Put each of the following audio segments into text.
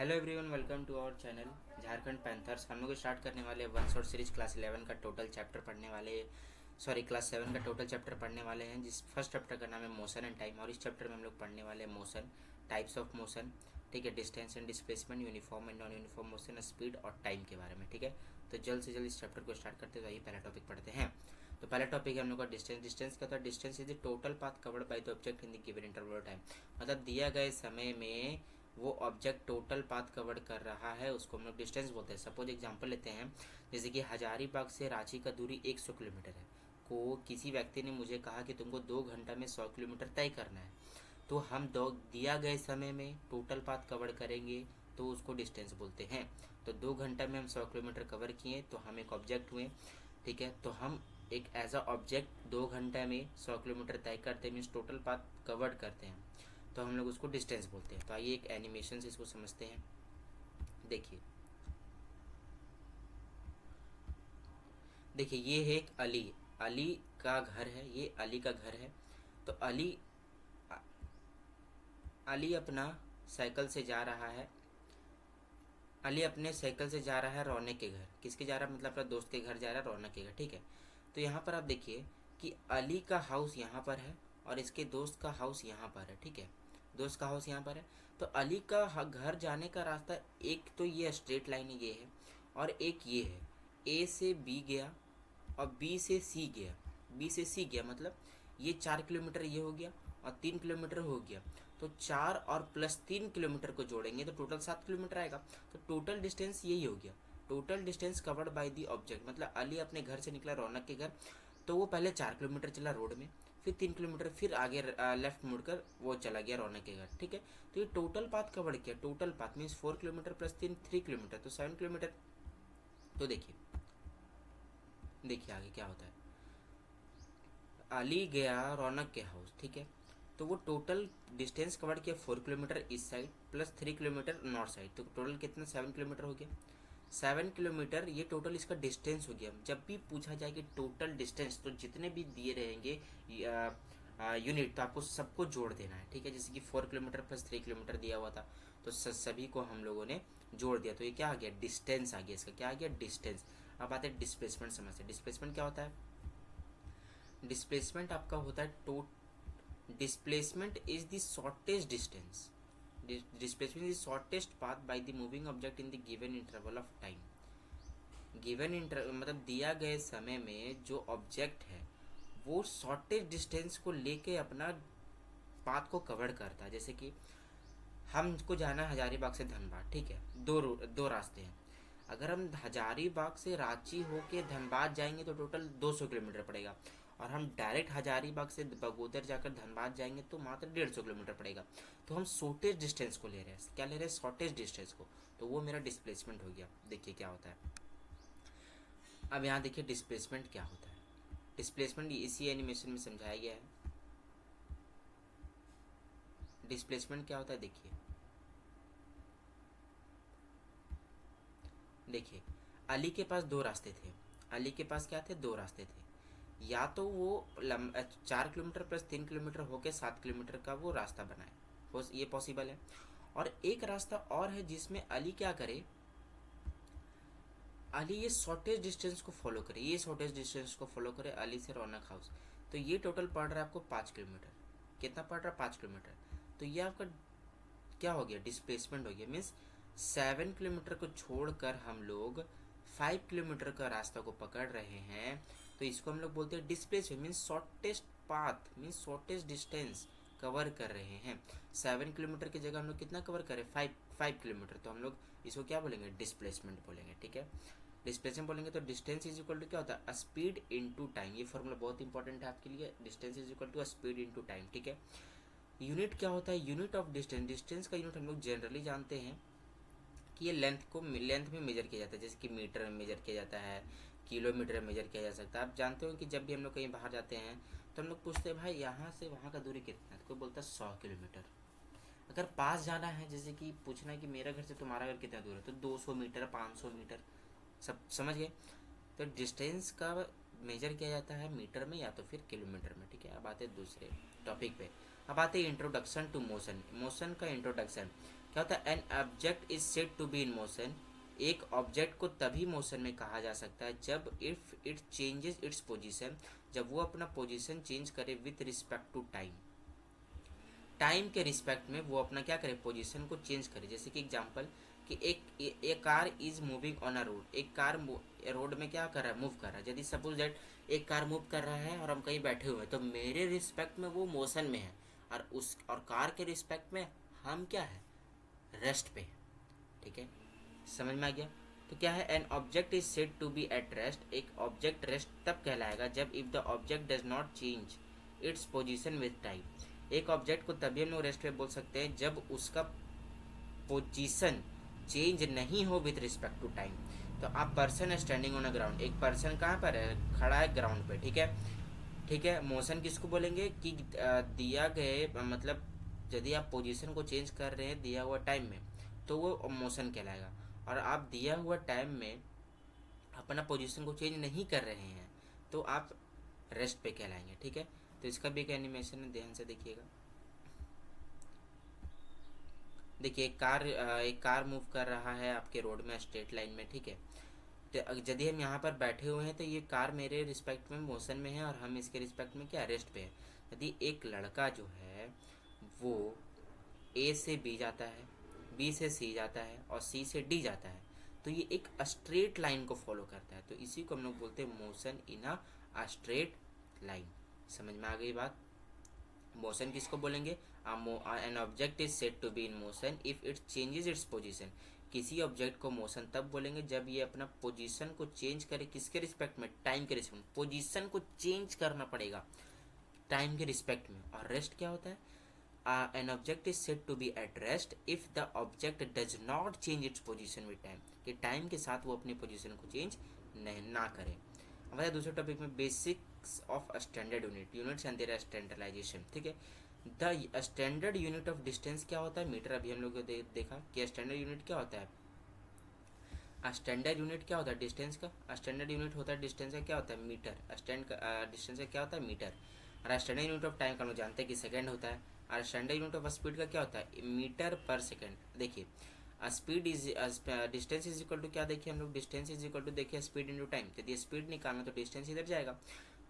Hello everyone, welcome to our channel Jharkhand Panthers. हम लोग start करने वाले वन शॉट सीरीज क्लास 11 का टोटल चैप्टर पढ़ने वाले, सॉरी क्लास 7 का टोटल चैप्टर पढ़ने वाले हैं, जिस फर्स्ट चैप्टर का नाम है मोशन एंड टाइम। और इस चैप्टर में हम लोग पढ़ने वाले हैं मोशन, टाइप्स ऑफ मोशन, ठीक है, distance and displacement, uniform and non uniform motion, speed और टाइम के बारे में, ठीक है। तो जल्द से जल्द इस चैप्टर को स्टार्ट करते हैं। तो आइए पहला टॉपिक पढ़ते हैं। तो पहला टॉपिक है हम लोग का डिस्टेंस। डिस्टेंस क्या होता है? Distance is the total path covered by the object in the given interval time. मतलब दिया गए समय में वो ऑब्जेक्ट टोटल पाथ कवर कर रहा है, उसको हम लोग डिस्टेंस बोलते हैं। सपोज एग्जांपल लेते हैं, जैसे कि हजारीबाग से रांची का दूरी 100 किलोमीटर है। को किसी व्यक्ति ने मुझे कहा कि तुमको 2 घंटा में 100 किलोमीटर तय करना है। तो हम दो दिया गए समय में टोटल पाथ कवर करेंगे तो उसको डिस्टेंस बोलते हैं। तो 2 घंटा में हम 100 किलोमीटर कवर किए तो हम एक ऑब्जेक्ट हुए, ठीक है। तो हम एक एज अ ऑब्जेक्ट 2 घंटा में 100 किलोमीटर तय करते हैं, मीन्स टोटल पाथ कवर्ड करते हैं, तो हम लोग उसको डिस्टेंस बोलते हैं। तो आइए एक एनिमेशन से इसको समझते हैं। देखिए देखिए ये है एक अली, अली का घर है, ये अली का घर है। तो अली अपना साइकिल से जा रहा है, अली अपने साइकिल से जा रहा है रौनक के घर। किसके जा रहा है? मतलब अपना दोस्त के घर जा रहा है, रौनक के घर, ठीक है। तो यहाँ पर आप देखिए कि अली का हाउस यहाँ पर है और इसके दोस्त का हाउस यहाँ पर है, ठीक है। दोस्त का हाउस यहाँ पर है। तो अली का घर जाने का रास्ता, एक तो ये स्ट्रेट लाइन ये है और एक ये है। ए से बी गया और बी से सी गया, बी से सी गया, मतलब ये 4 किलोमीटर ये हो गया और 3 किलोमीटर हो गया। तो 4 और प्लस 3 किलोमीटर को जोड़ेंगे तो टोटल 7 किलोमीटर आएगा। तो टोटल डिस्टेंस यही हो गया, total distance covered by the object. मतलब अली अपने घर से निकला रौनक के घर, तो वो पहले 4 किलोमीटर चला रोड में, फिर 3 किलोमीटर, फिर आगे लेफ्ट मुड़कर वो चला गया रौनक के घर, ठीक है। तो ये टोटल पाथ कवर किया। Total path means 4 kilometre plus 3 kilometre, तो 7 किलोमीटर। तो देखिए देखिए आगे क्या होता है। अली गया रौनक के हाउस, ठीक है। तो वो टोटल डिस्टेंस कवर किया 4 किलोमीटर इस side plus 3 kilometre north side, तो टोटल कितना 7 किलोमीटर हो गया। 7 किलोमीटर ये टोटल इसका डिस्टेंस हो गया। जब भी पूछा जाए कि टोटल डिस्टेंस, तो जितने भी दिए रहेंगे यूनिट, तो आपको सबको जोड़ देना है, ठीक है। जैसे कि 4 किलोमीटर प्लस 3 किलोमीटर दिया हुआ था, तो सभी को हम लोगों ने जोड़ दिया, तो ये क्या आ गया? डिस्टेंस आ गया। इसका क्या आ गया? डिस्टेंस। अब आते हैं डिस्प्लेसमेंट समझते हैं। डिस्प्लेसमेंट क्या होता है? डिस्प्लेसमेंट आपका होता है displacement is the shortest distance, displacement is shortest path by the moving object in the given interval of time. Given inter मतलब दिया गए समय में जो ऑब्जेक्ट है वो शॉर्टेस्ट डिस्टेंस को लेके अपना पाथ को कवर करता है। जैसे कि हमको जाना है हजारीबाग से धनबाद, ठीक है। दो रास्ते हैं। अगर हम हजारीबाग से रांची होके धनबाद जाएंगे तो टोटल 200 किलोमीटर पड़ेगा, और हम डायरेक्ट हजारीबाग से बगोदर जाकर धनबाद जाएंगे तो मात्र 150 किलोमीटर पड़ेगा। तो हम शॉर्टेस्ट डिस्टेंस को ले रहे हैं। क्या ले रहे हैं? शॉर्टेस्ट डिस्टेंस को। तो वो मेरा डिस्प्लेसमेंट हो गया। देखिए क्या होता है। अब यहाँ देखिए डिस्प्लेसमेंट क्या होता है। डिस्प्लेसमेंट इसी एनिमेशन में समझाया गया है। डिस्प्लेसमेंट क्या होता है देखिए, देखिए अली के पास दो रास्ते थे। अली के पास क्या थे? दो रास्ते थे। या तो वो 4 किलोमीटर प्लस 3 किलोमीटर होके 7 किलोमीटर का वो रास्ता बनाए, ये पॉसिबल है। और एक रास्ता और है जिसमें अली क्या करे, अली ये शॉर्टेस्ट डिस्टेंस को फॉलो करे, ये शॉर्टेस्ट डिस्टेंस को फॉलो करे अली से रौनक हाउस। तो ये टोटल पड़ रहा है आपको 5 किलोमीटर। कितना पड़ रहा है? 5 किलोमीटर। तो ये आपका क्या हो गया? डिस्प्लेसमेंट हो गया। मीन्स 7 किलोमीटर को छोड़कर हम लोग 5 किलोमीटर का रास्ता को पकड़ रहे हैं, तो इसको हम लोग बोलते हैं displacement. Means shortest path, means shortest distance cover कर रहे हैं। 7 किलोमीटर की जगह हम लोग कितना कवर करें? 5 किलोमीटर। तो हम लोग इसको क्या बोलेंगे? डिस्प्लेसमेंट बोलेंगे, ठीक है। डिस्प्लेसमेंट बोलेंगे तो डिस्टेंस इज इक्वल टू क्या होता है? Speed into time. ये फॉर्मूला बहुत इंपॉर्टेंट है आपके लिए। Distance is equal to speed into time, ठीक है। यूनिट क्या होता है? Unit of distance. डिस्टेंस का यूनिट हम लोग जनरली जानते हैं कि ये लेंथ में मेजर किया जाता है। जैसे कि मीटर में मेजर किया जाता है, किलोमीटर में मेजर किया जा सकता है। आप जानते हो कि जब भी हम लोग कहीं बाहर जाते हैं तो हम लोग पूछते हैं भाई यहाँ से वहाँ का दूरी कितना है, तो कोई बोलता है 100 किलोमीटर। अगर पास जाना है, जैसे कि पूछना है कि मेरा घर से तुम्हारा घर कितना दूर है, तो 200 मीटर, 500 मीटर, सब समझ गए। तो डिस्टेंस का मेजर किया जाता है मीटर में या तो फिर किलोमीटर में, ठीक है। अब आते हैं दूसरे टॉपिक पे। अब आते हैं इंट्रोडक्शन टू मोशन। मोशन का इंट्रोडक्शन क्या होता है? An object is said to be in motion. एक ऑब्जेक्ट को तभी मोशन में कहा जा सकता है जब if it changes its position, जब वो अपना पोजीशन चेंज करे with respect to time. Time के रिस्पेक्ट में वो अपना क्या करे, पोजीशन को चेंज करे। जैसे कि एग्जांपल कि एक car is moving on a road, एक कार रोड में क्या कर रहा है, मूव कर रहा है। यदि सपोज दैट एक कार मूव कर रहा है और हम कहीं बैठे हुए हैं, तो मेरे रिस्पेक्ट में वो मोशन में है, और कार के रिस्पेक्ट में हम क्या है, रेस्ट पे। ठीक है, समझ में आ गया? तो क्या है, an object is said to be at rest. एक ऑब्जेक्ट रेस्ट तब कहलाएगा जब if the object does not change its position with time. एक ऑब्जेक्ट को तभी हम लोग रेस्ट पे बोल सकते हैं जब उसका पोजीशन चेंज नहीं हो विथ रिस्पेक्ट टू टाइम। तो आप person standing on a ground, एक पर्सन कहाँ पर है, खड़ा है ग्राउंड पे। ठीक है, ठीक है। मोशन किसको बोलेंगे कि दिया गए मतलब यदि आप पोजीशन को चेंज कर रहे हैं दिया हुआ टाइम में, तो वो मोशन कहलाएगा। और आप दिया हुआ टाइम में अपना पोजीशन को चेंज नहीं कर रहे हैं तो आप रेस्ट पे कहलाएंगे। ठीक है, तो इसका भी एक एनिमेशन है, ध्यान से देखिएगा। देखिए एक कार मूव कर रहा है आपके रोड में स्ट्रेट लाइन में। ठीक है, तो यदि हम यहाँ पर बैठे हुए हैं तो ये कार मेरे रिस्पेक्ट में मोशन में है और हम इसके रिस्पेक्ट में क्या, रेस्ट पे है। यदि एक लड़का जो है वो ए से बी जाता है, बी से सी जाता है और सी से डी जाता है, तो ये एक स्ट्रेट लाइन को फॉलो करता है। तो इसी को हम लोग बोलते हैं motion in a straight line. समझ में आ गई बात? मोशन किसको बोलेंगे? An object is said to be in motion if it changes its position. किसी ऑब्जेक्ट को मोशन तब बोलेंगे जब ये अपना पोजीशन को चेंज करे। किसके रिस्पेक्ट में? टाइम के रिस्पेक्ट में। पोजीशन को चेंज करना पड़ेगा टाइम के रिस्पेक्ट में। और रेस्ट क्या होता है? An object is said to be at rest if the object does not change its position with time. कि टाइम के साथ वो अपनी पोजीशन को चेंज ना करे। अब आते हैं दूसरे टॉपिक में, basics of standard unit, units and their standardization. ठीक है, the standard unit of distance क्या होता है? मीटर। अभी हम लोग देखा कि स्टैंडर्ड यूनिट क्या होता है। स्टैंडर्ड यूनिट क्या होता है डिस्टेंस का? स्टैंडर्ड यूनिट होता है डिस्टेंस का, क्या होता है, मीटर। स्टैंड का डिस्टेंस का क्या होता है, मीटर। और स्टैंडर्ड यूनिट ऑफ टाइम का हम लोग जानते हैं कि सेकंड होता है। और स्टैंडर्ड यूनिट ऑफ स्पीड का क्या होता है, मीटर पर सेकंड। देखिए speed is distance is equal to क्या, देखिए हम लोग डिस्टेंस इज इक्वल टू देखिए स्पीड इंटू टाइम। यदि स्पीड निकालना तो डिस्टेंस इधर जाएगा,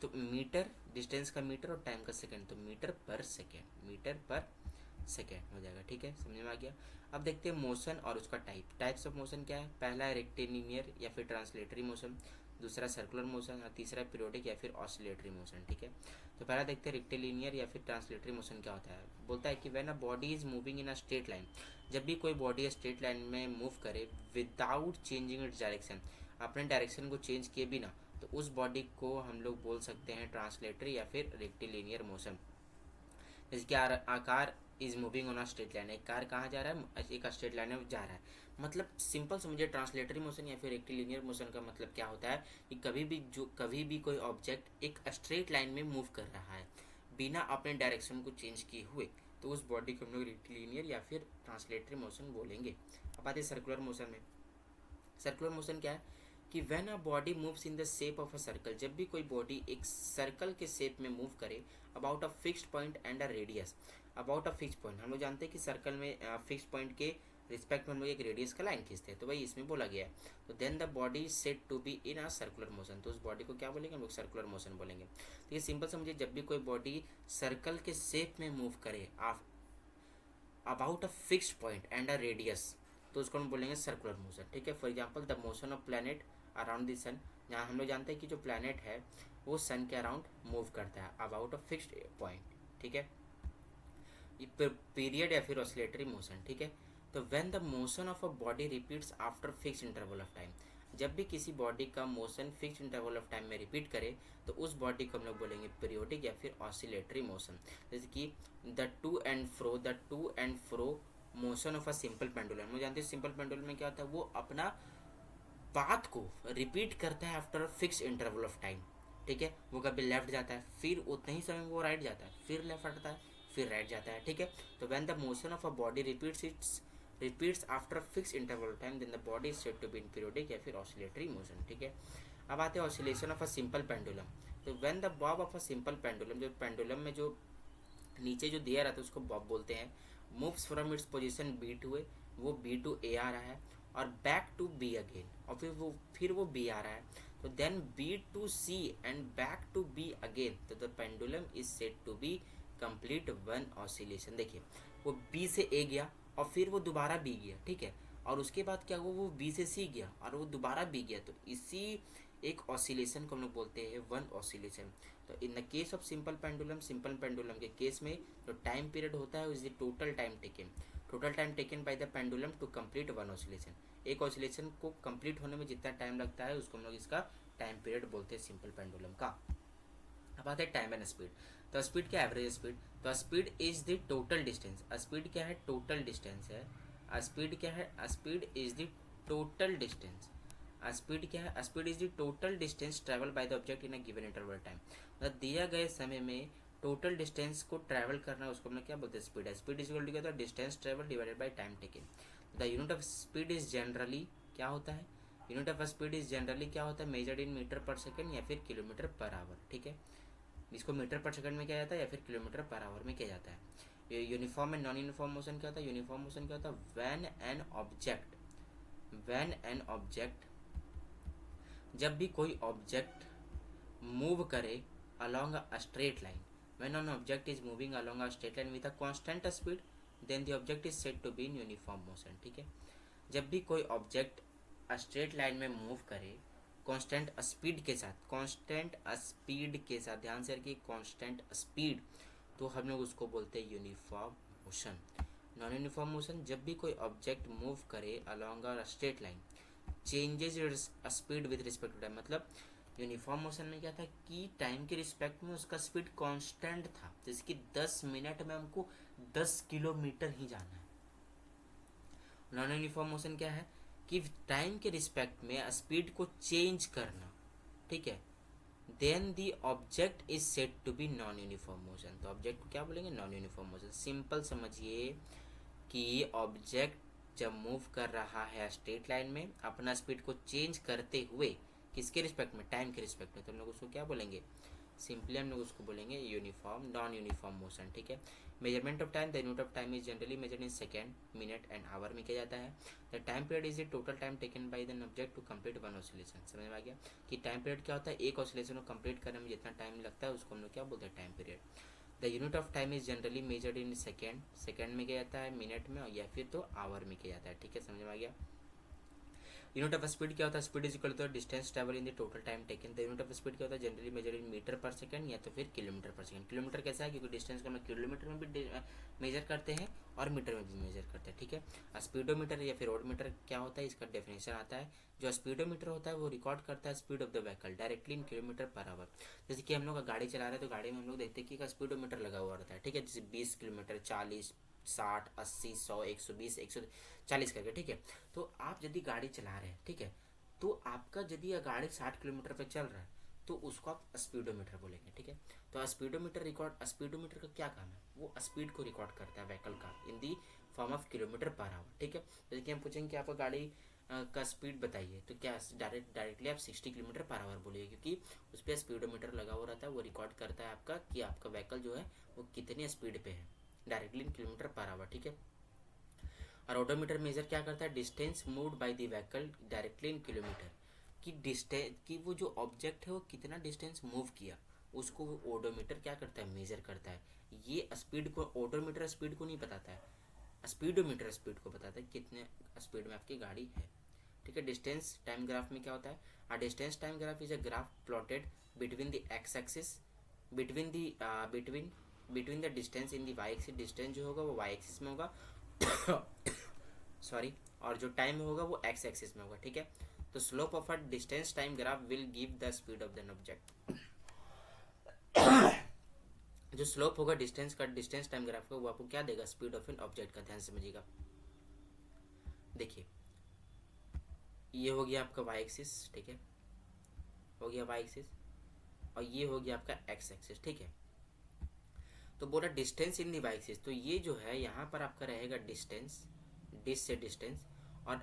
तो मीटर डिस्टेंस का मीटर और टाइम का सेकंड, तो metre per second, metre per second हो जाएगा। ठीक है, समझ में आ गया? अब देखते हैं मोशन और उसका टाइप्स ऑफ मोशन क्या है। पहला है रेक्टिलिनियर या फिर ट्रांसलेटरी मोशन, दूसरा सर्कुलर मोशन और तीसरा पीरियोडिक या फिर ऑसिलेटरी मोशन। ठीक है, तो पहला देखते हैं रेक्टिलिनियर या फिर ट्रांसलेटरी मोशन क्या होता है। बोलता है कि when a body is moving in a straight line, जब भी कोई बॉडी स्ट्रेट लाइन में मूव करे विदाउट चेंजिंग इट्स डायरेक्शन, अपने डायरेक्शन को चेंज किए बिना, तो उस बॉडी को हम लोग बोल सकते हैं ट्रांसलेटरी या फिर रेक्टिलिनियर मोशन। जैसे कि आकार is moving on a straight line, एक कार कहाँ जा रहा है, एक स्ट्रेट लाइन में जा रहा है। मतलब सिंपल समझिए, ट्रांसलेटरी मोशन या फिर रेक्टिलिनियर मोशन का मतलब क्या होता है कि कभी भी कोई ऑब्जेक्ट एक स्ट्रेट लाइन में मूव कर रहा है बिना अपने डायरेक्शन को चेंज किए हुए, तो उस बॉडी को हम लोग रेक्टिलिनियर या फिर ट्रांसलेटरी मोशन बोलेंगे। अब आते हैं सर्कुलर मोशन में। सर्कुलर मोशन क्या है कि when a body moves in the shape of a circle, जब भी कोई बॉडी एक सर्कल के शेप में मूव करे about a fixed point and a radius. About a fix point, हम लोग जानते हैं कि सर्कल में फिक्स पॉइंट के रिस्पेक्ट में हम लोग एक रेडियस का लाइन खींचते हैं, तो भाई इसमें बोला गया है। तो then the body is said to be in a circular motion, तो उस बॉडी को क्या बोलेंगे हम लोग, सर्कुलर मोशन बोलेंगे। तो ये सिंपल समझिए, जब भी कोई बॉडी सर्कल के शेप में मूव करे about a fixed point and a radius, तो उसको हम बोलेंगे सर्कुलर मोशन। ठीक है, for example the motion of planet around the sun, जहाँ हम लोग जानते हैं कि जो प्लैनेट है वो सन के अराउंड मूव करता है अबाउट अ फिक्स्ड पॉइंट। ठीक है, पीरियड या फिर ऑसिलेटरी मोशन। ठीक है, तो when the motion of a body repeats after fix interval of time, जब भी किसी बॉडी का motion fix interval of time में रिपीट करे तो उस बॉडी को हम लोग बोलेंगे पीरियोडिक या फिर ऑसिलेटरी मोशन। जैसे कि the two and fro motion of a simple pendulum, हम जानते हैं सिंपल पेंडुलम में क्या होता है, वो अपना पाथ को रिपीट करता है after fix interval of time. ठीक है, वो कभी लेफ्ट जाता है, फिर उतने ही समय में वो राइट जाता है, फिर लेफ्ट हटता है, फिर राइट जाता है। ठीक है, तो when the motion of a body repeats after fix interval of time, then the body is said to be in periodic या फिर ऑसिलेटरी मोशन। ठीक है, अब आते हैं oscillation of a simple pendulum. तो when the bob of a simple pendulum, जो pendulum में जो नीचे जो दिया रहता है उसको बॉब बोलते हैं। Moves from its position B to A, वो बी टू ए आ रहा है, और बैक टू बी अगेन, और फिर वो बी आ रहा है, तो then B to C and back to B again, तो the pendulum is said to be complete one oscillation. देखिए वो बी से ए गया और फिर वो दोबारा बी गया, ठीक है, और उसके बाद क्या हुआ, वो बी से सी गया और वो दोबारा बी गया, तो इसी एक ऑसिलेशन को हम लोग बोलते हैं वन ऑसिलेशन। तो in the case of simple pendulum के केस में जो टाइम पीरियड होता है is the total time taken by the pendulum to complete one oscillation. एक ऑसिलेशन को कंप्लीट होने में जितना टाइम लगता है उसको हम लोग इसका टाइम पीरियड बोलते हैं सिंपल पेंडुलम का। अब आते हैं टाइम एंड स्पीड। तो स्पीड क्या, एवरेज स्पीड, तो speed is the total distance. Speed क्या है, टोटल डिस्टेंस है। स्पीड क्या है, speed is the total distance. Speed क्या है, speed is the total distance travel by the object in a given interval time. मतलब दिया गए समय में टोटल डिस्टेंस को ट्रैवल करना उसको हम लोग क्या बोलते हैं, स्पीड है। स्पीड इज इक्वल टू क्या होता है, distance travel divided by time taken. The unit of speed is generally क्या होता है, unit of speed is generally क्या होता है, measured in metre per second या फिर किलोमीटर पर आवर, ठीक है। इसको मीटर पर सेकंड में किया जाता है या फिर किलोमीटर पर आवर में किया जाता है। Uniform and non uniform motion क्या होता है, यूनिफॉर्म मोशन क्या होता है, व्हेन एन ऑब्जेक्ट जब भी कोई ऑब्जेक्ट मूव करे along a straight line, when an object is moving along a straight line with a constant speed then the object is said to be in uniform motion, ठीक है। जब भी कोई object straight line में move करे constant speed के साथ, ध्यान से रखिए कांस्टेंट स्पीड, तो हम लोग उसको बोलते हैं uniform motion. Non uniform motion, जब भी कोई ऑब्जेक्ट मूव करे along a straight line changes speed with respect to time, मतलब यूनिफॉर्म मोशन में क्या था कि टाइम के रिस्पेक्ट में उसका स्पीड कांस्टेंट था, जैसे कि 10 मिनट में हमको 10 किलोमीटर ही जाना है। नॉन यूनिफॉर्म मोशन क्या है कि टाइम के रिस्पेक्ट में स्पीड को चेंज करना, ठीक है, then the object is said to be non uniform motion. तो ऑब्जेक्ट को क्या बोलेंगे, नॉन यूनिफॉर्म मोशन। सिंपल समझिए कि ऑब्जेक्ट जब मूव कर रहा है स्ट्रेट लाइन में अपना स्पीड को चेंज करते हुए किसके रिस्पेक्ट में, टाइम के रिस्पेक्ट में, तो हम लोग उसको क्या बोलेंगे, सिंपली हम लोग उसको बोलेंगे यूनिफॉर्म नॉन यूनिफॉर्म मोशन, ठीक है। Measurement of time, the unit of time is generally measured in second, minute and hour में किया जाता है। The time period is the total time taken by an object to complete one oscillation. समझ में आ गया कि टाइम पीरियड क्या होता है, एक ऑसिलेशन को कंप्लीट करने में जितना टाइम लगता है उसको हम लोग क्या बोलते हैं, time period. The unit of time is generally measured in second में किया जाता है, मिनट में, या फिर तो आवर में किया जाता है, ठीक है, समझ में आ गया। यूनिट ऑफ स्पीड क्या होता है, speed is equal to distance travel in the total time taken. The unit of speed क्या होता है, generally measure in metre per second या तो फिर किलोमीटर पर सेकंड। किलोमीटर कैसा है, क्योंकि डिस्टेंस को हम किलोमीटर में भी मेजर करते हैं और मीटर में भी मेजर करते हैं, ठीक है। स्पीडोमीटर या फिर ओडोमीटर क्या होता है, इसका डेफिनेशन आता है। जो स्पीडोमीटर होता है वो रिकॉर्ड करता है speed of the vehicle directly in kilometre per our. जैसे कि हम लोग गाड़ी चला रहे हैं तो गाड़ी में हम लोग देखते हैं कि स्पीडोमीटर लगा हुआ रहता है, ठीक है, जैसे 20 किलोमीटर, 40, 60, 80, 100, 120, 140 करके, ठीक है। तो आप यदि गाड़ी चला रहे हैं, ठीक है, तो आपका यदि यह गाड़ी 60 किलोमीटर पर चल रहा है तो उसको आप स्पीडोमीटर बोलेंगे, ठीक है। तो स्पीडोमीटर का क्या काम है, वो स्पीड को रिकॉर्ड करता है व्हीकल का in the form of kilometre per hour, ठीक है। जैसे कि हम पूछेंगे कि आपका गाड़ी का स्पीड बताइए, तो क्या डायरेक्टली आप 60 किलोमीटर पर आवर बोलिए, क्योंकि उस पर स्पीडोमीटर लगा हुआ रहता है, वो रिकॉर्ड करता है आपका कि आपका व्हीकल जो है वो कितनी स्पीड पे है directly in kilometre per hour, ठीक है। और ओडोमीटर मेजर क्या करता है, distance moved by the vehicle directly in kilometre, कि डिस्टेंस की वो जो ऑब्जेक्ट है वो कितना डिस्टेंस मूव किया उसको वो ओडोमीटर क्या करता है, मेजर करता है। ये स्पीड को ओडोमीटर स्पीड को नहीं बताता है, स्पीडोमीटर स्पीड को बताता है कितने स्पीड में आपकी गाड़ी है, ठीक है। डिस्टेंस टाइम ग्राफ में क्या होता है, a distance time graph is a graph plotted between the X axis between the distance in the Y axis. Distance जो होगा वो वाई एक्सिस में होगा सॉरी, और जो टाइम होगा वो एक्स एक्सिस में होगा, ठीक है। तो slope of a distance time graph will give the speed of an object. जो स्लोप होगा डिस्टेंस टाइम ग्राफ का वो आपको क्या देगा, स्पीड ऑफ एन ऑब्जेक्ट का। ध्यान से समझिएगा, देखिए ये हो गया आपका वाई एक्सिस, ठीक है, हो गया वाई एक्सिस, और ये हो गया आपका एक्स एक्सिस, ठीक है। तो बोला distance in the Y axis, तो ये जो है यहाँ पर आपका रहेगा डिस्टेंस, से डिस्टेंस, और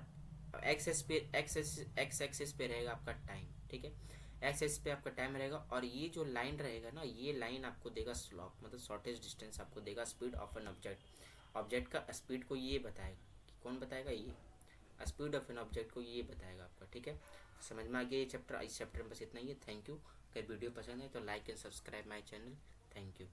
एक्स एक्सिस पे रहेगा आपका टाइम, ठीक है। एक्स एक्सिस पे आपका टाइम रहेगा, और ये जो लाइन रहेगा ना, ये लाइन आपको देगा स्लॉप, मतलब शॉर्टेस्ट डिस्टेंस आपको देगा speed of an object. Object का स्पीड को ये बताएगा, कौन बताएगा, ये स्पीड ऑफ एन ऑब्जेक्ट को ये बताएगा आपका। ठीक है, समझ में आ गया ये चैप्टर। इस चैप्टर में बस इतना ही है। Thank you. अगर वीडियो पसंद है तो like and subscribe my channel. Thank you.